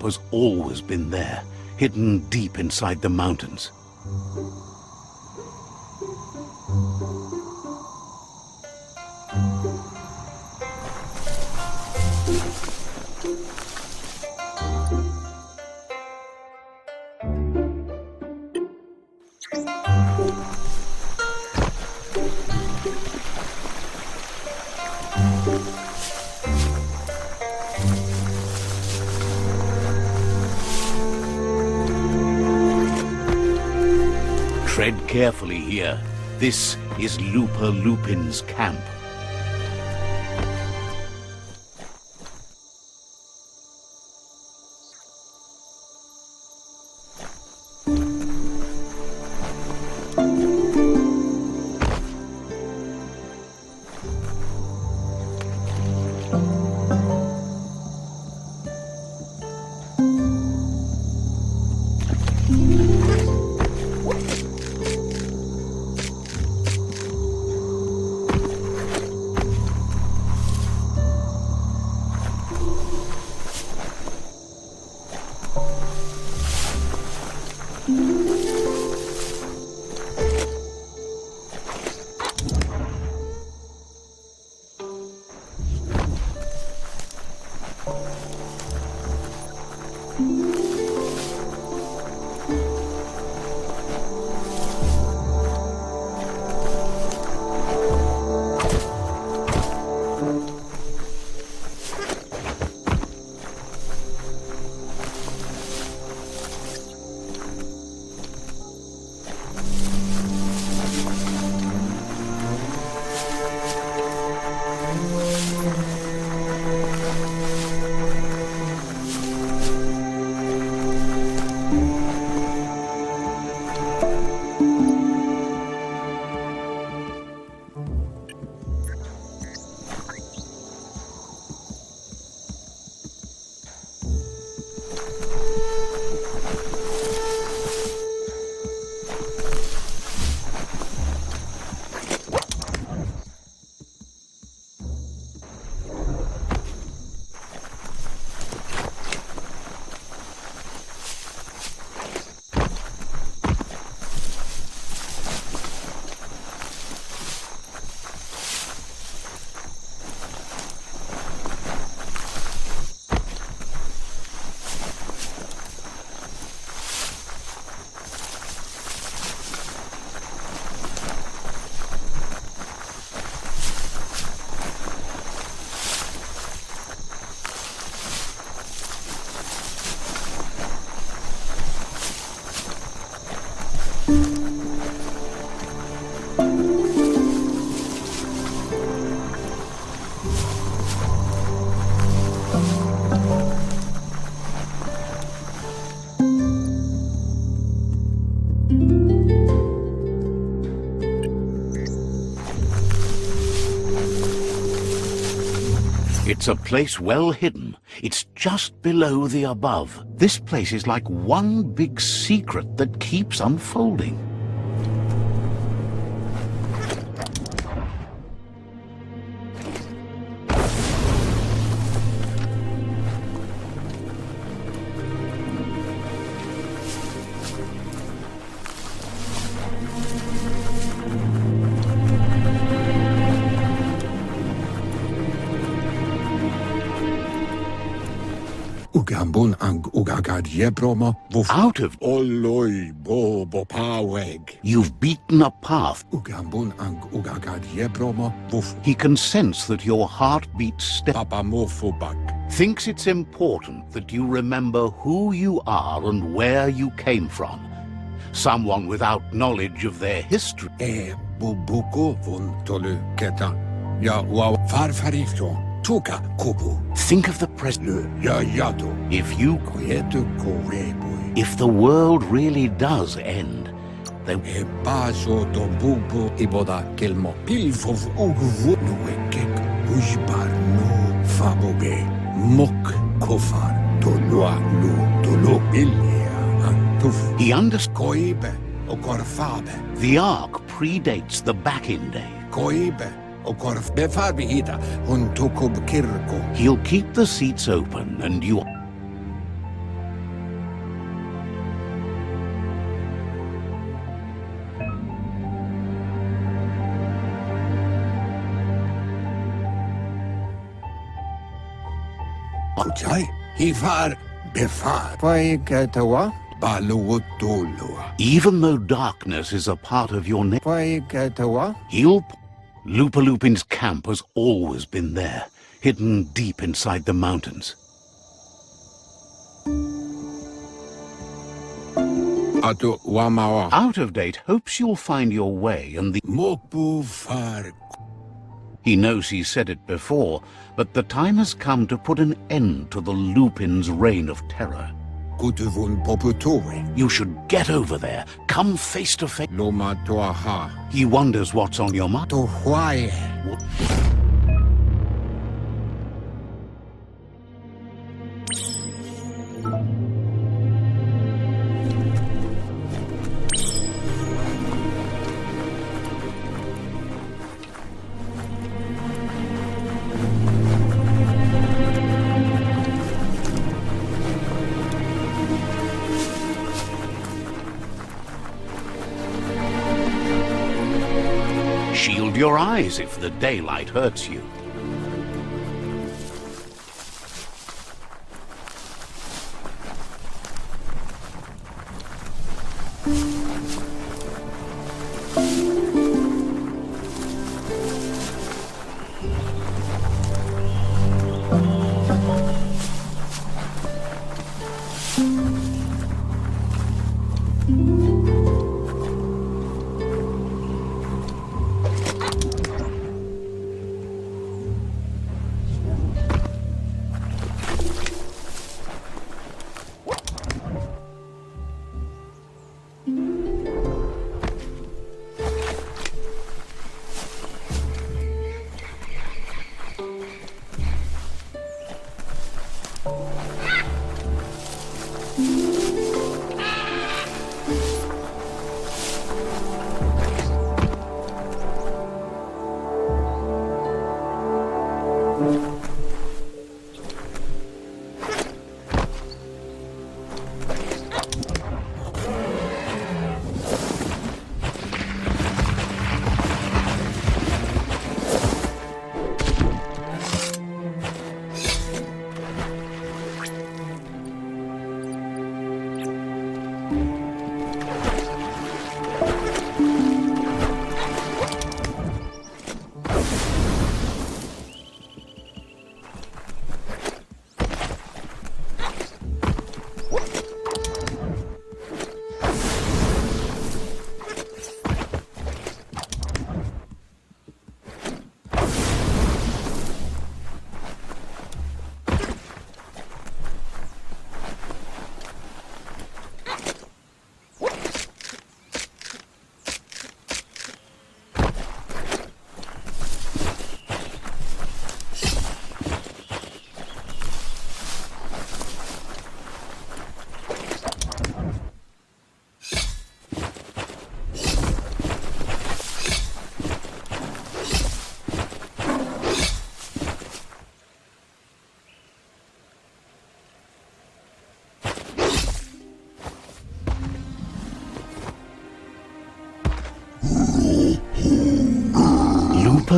camp has always been there, hidden deep inside the mountains. Tread carefully here. This is Lupin's camp. It's a place well hidden. It's just below the above. This place is like one big secret that keeps unfolding. Ugambun ang ugagad yebroma wuf Out of Oloy bobo paweg. you've beaten a path. Ugambun ang ugagad yebroma wuf He can sense that your heart beats step. papamofubak. Thinks it's important that you remember who you are and where you came from. Someone without knowledge of their history. Bubuko vun tolu keta. Ya wa farfarifto. Tuka kubu. Think of the present. Le ya yato. If you, Koyetu koreboy. if the world really does end, then Baso do bubu iboda kelmo. Pilfov ugu nuekek. Ujbar no faboge. Mok kofar. Tolua lu. Tolo ilia. Antuf. he understands Koibe. Okorfabe. the Ark predates the back-in day. Koibe. Okorf befarbi hita. Hun tukub kirko. He'll keep the seats open and you... Ojai, Hivar, Befar, Paikatawa, Baluotolo. Even though darkness is a part of your name, Paikatawa, Lupa Lupin's camp has always been there, hidden deep inside the mountains. Atu Wamawa, Out of Date hopes you'll find your way, and Mopu Far, he knows he said it before, but the time has come to put an end to the Lupin's reign of terror. Kutuvun Poputore, You should get over there, come face to face. Loma Toaha, He wonders what's on your mind. To Hawaii. Shield your eyes if the daylight hurts you.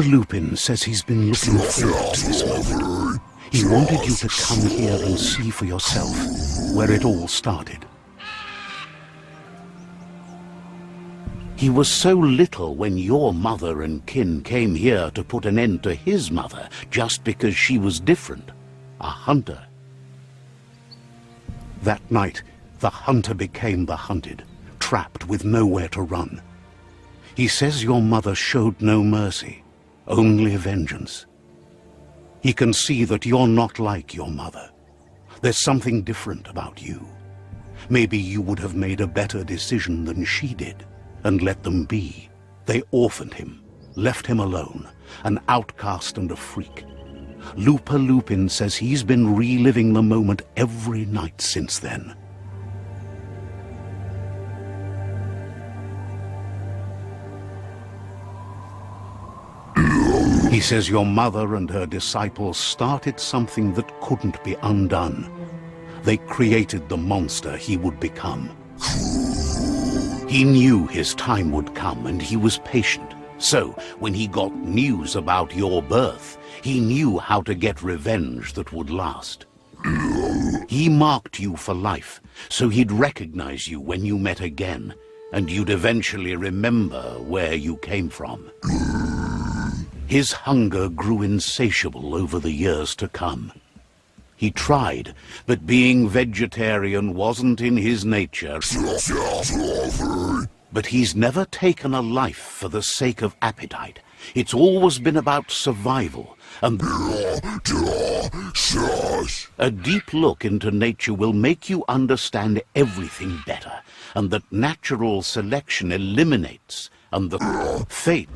Lupin says he's been looking forward to this moment. He wanted you to come here and see for yourself where it all started. He was so little when your mother and kin came here to put an end to his mother just because she was different, a hunter. That night, the hunter became the hunted, trapped with nowhere to run. He says your mother showed no mercy, only vengeance. He can see that you're not like your mother. There's something different about you. Maybe you would have made a better decision than she did, and let them be. They orphaned him, left him alone, an outcast and a freak. Lupa Lupin says he's been reliving the moment every night since then. He says your mother and her disciples started something that couldn't be undone. They created the monster he would become. He knew his time would come, and he was patient. So, when he got news about your birth, he knew how to get revenge that would last. He marked you for life, so he'd recognize you when you met again, and you'd eventually remember where you came from. His hunger grew insatiable over the years to come. He tried, but being vegetarian wasn't in his nature. But he's never taken a life for the sake of appetite. It's always been about survival, and a deep look into nature will make you understand everything better, and that natural selection eliminates, and the fate.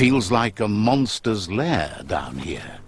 Feels like a monster's lair down here.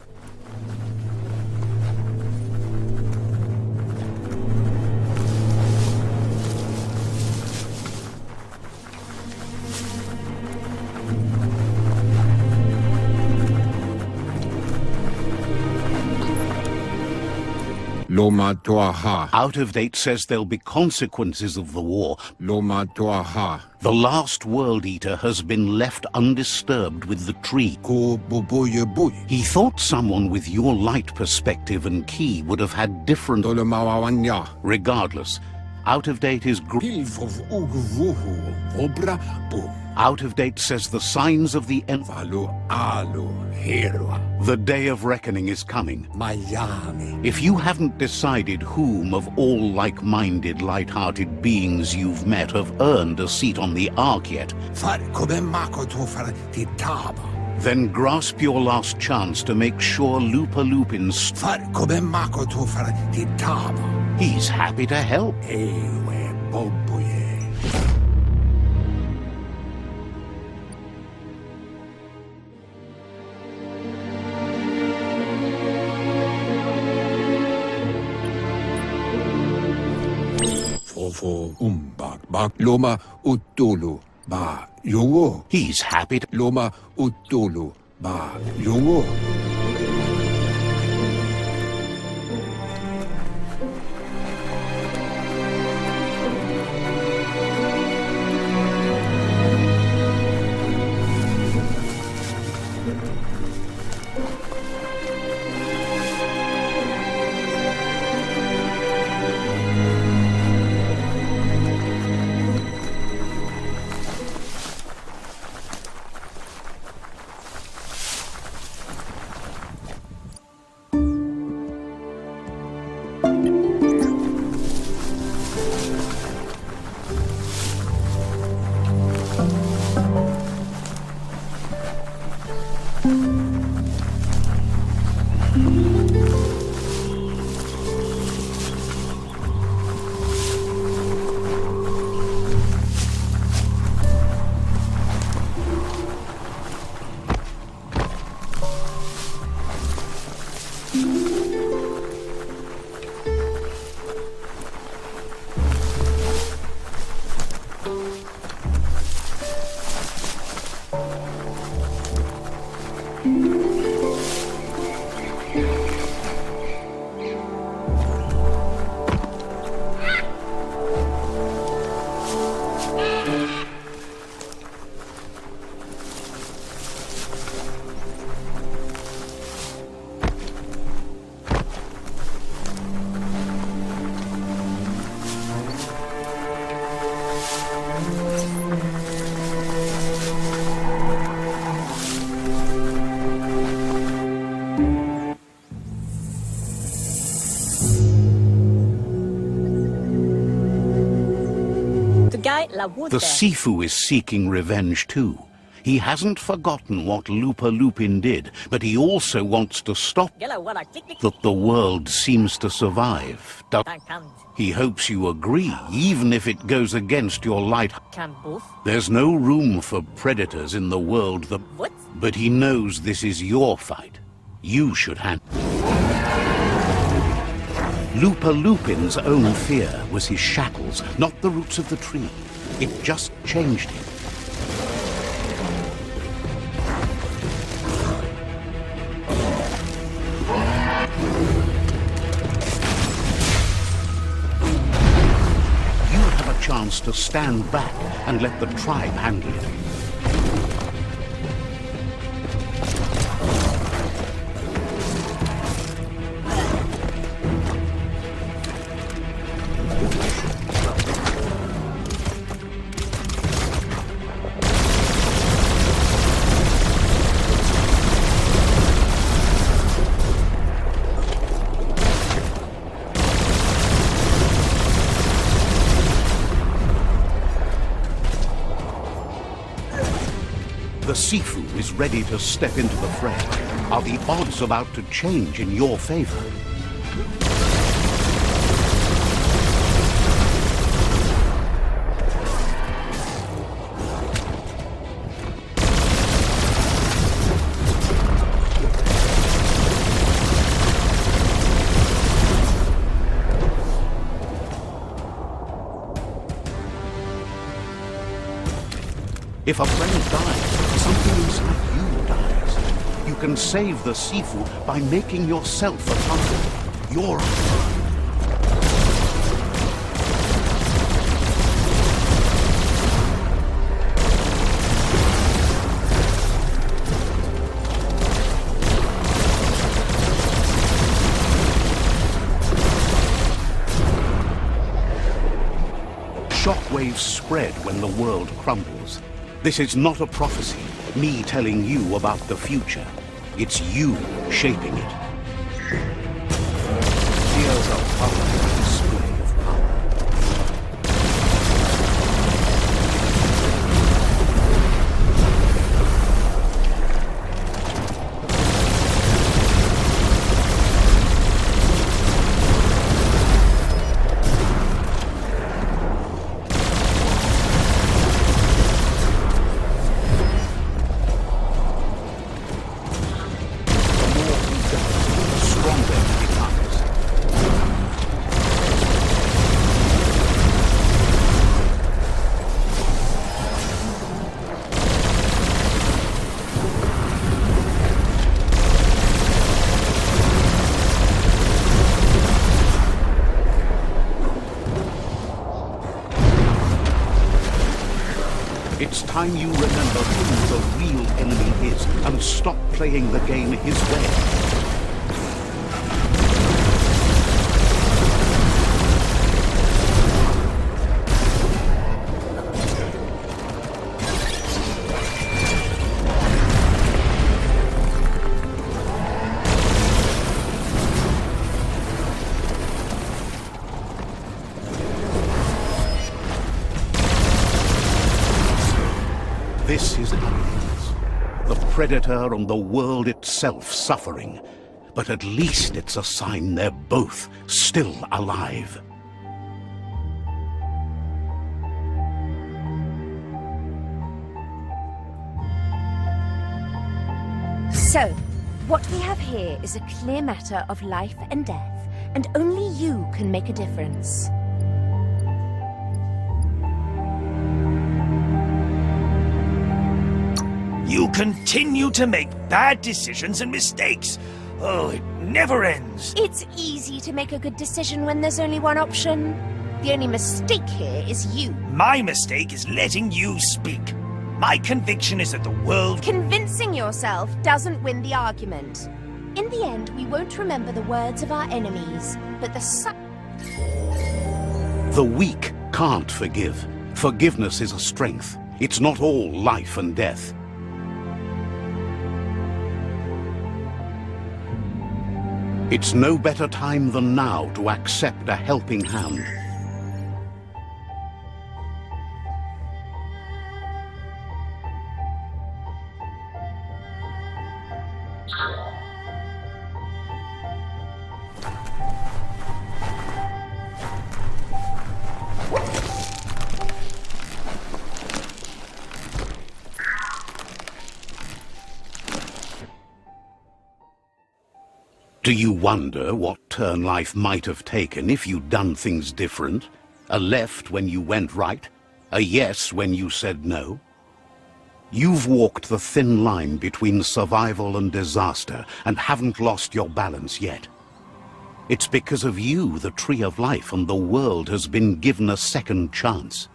Loma Toaha. Out of Date says there'll be consequences of the war. Loma Toaha. The last World Eater has been left undisturbed with the tree. Ko bubuye buy. He thought someone with your light perspective and key would have had different... Tolomawawanya. Regardless, Out of Date is... Pilfov ugvuhu. Obra bum. Out of Date says the signs of the end... Valu alu hero. The day of reckoning is coming. Miami. If you haven't decided whom of all like-minded, light-hearted beings you've met have earned a seat on the Ark yet, Far come mako tofar titaba. then grasp your last chance to make sure Lupin's... Far come mako tofar titaba. He's happy to help. Ewe bobuye. Fofo bak loma utulu ba yungo. He's happy to... Loma utulu ba yungo. The Sifu is seeking revenge too. He hasn't forgotten what Lupin did, but he also wants to stop that the world seems to survive. He hopes you agree, even if it goes against your light. There's no room for predators in the world, but he knows this is your fight. You should handle. Lupin's own fear was his shackles, not the roots of the tree. It just changed him. You have a chance to stand back and let the tribe handle it. The Sifu is ready to step into the fray. Are the odds about to change in your favor? If a friend dies, something inside you dies. You can save the Sifu by making yourself a target. You're shockwaves spread when the world crumbles. This is not a prophecy, me telling you about the future. It's you shaping it. Here's a powerful display of power. It's time you remember who the real enemy is and stop playing the game his way. This is how it is. The Predator and the world itself suffering. But at least it's a sign they're both still alive. So, what we have here is a clear matter of life and death, and only you can make a difference. You continue to make bad decisions and mistakes. Oh, it never ends. It's easy to make a good decision when there's only one option. The only mistake here is you. My mistake is letting you speak. My conviction is that the world... Convincing yourself doesn't win the argument. In the end, we won't remember the words of our enemies, but The weak can't forgive. Forgiveness is a strength. It's not all life and death. It's no better time than now to accept a helping hand. Do you wonder what turn life might have taken if you'd done things different? A left when you went right? A yes when you said no? You've walked the thin line between survival and disaster and haven't lost your balance yet. It's because of you the Tree of Life and the world has been given a second chance.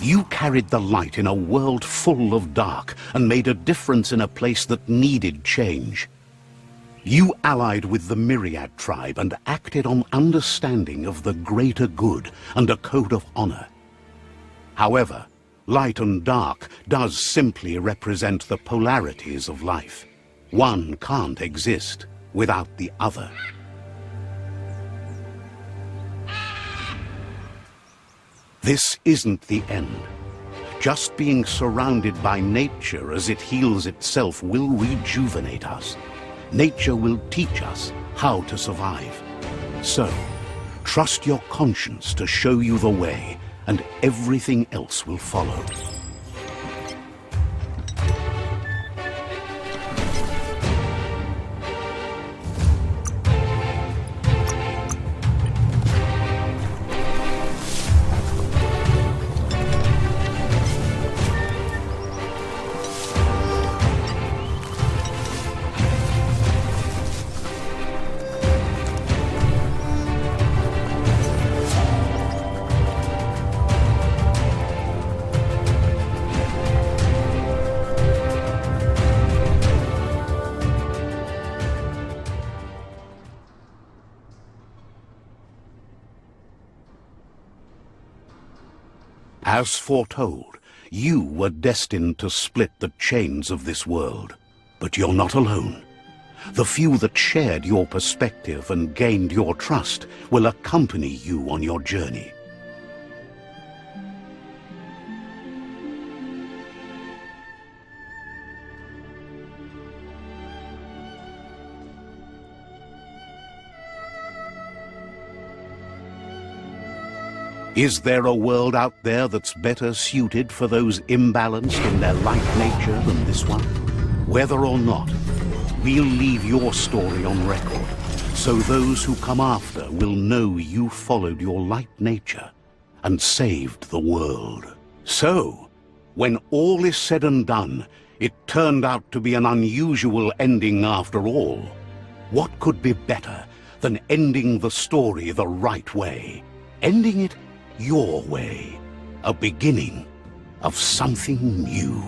You carried the light in a world full of dark and made a difference in a place that needed change. You allied with the Myriad tribe and acted on understanding of the greater good and a code of honor. However, light and dark does simply represent the polarities of life. One can't exist without the other. This isn't the end. Just being surrounded by nature as it heals itself will rejuvenate us. Nature will teach us how to survive. So, trust your conscience to show you the way, and everything else will follow. As foretold, you were destined to split the chains of this world. But you're not alone. The few that shared your perspective and gained your trust will accompany you on your journey. Is there a world out there that's better suited for those imbalanced in their light nature than this one? Whether or not, we'll leave your story on record, so those who come after will know you followed your light nature and saved the world. So, when all is said and done, it turned out to be an unusual ending after all. What could be better than ending the story the right way? Ending it your way, a beginning of something new.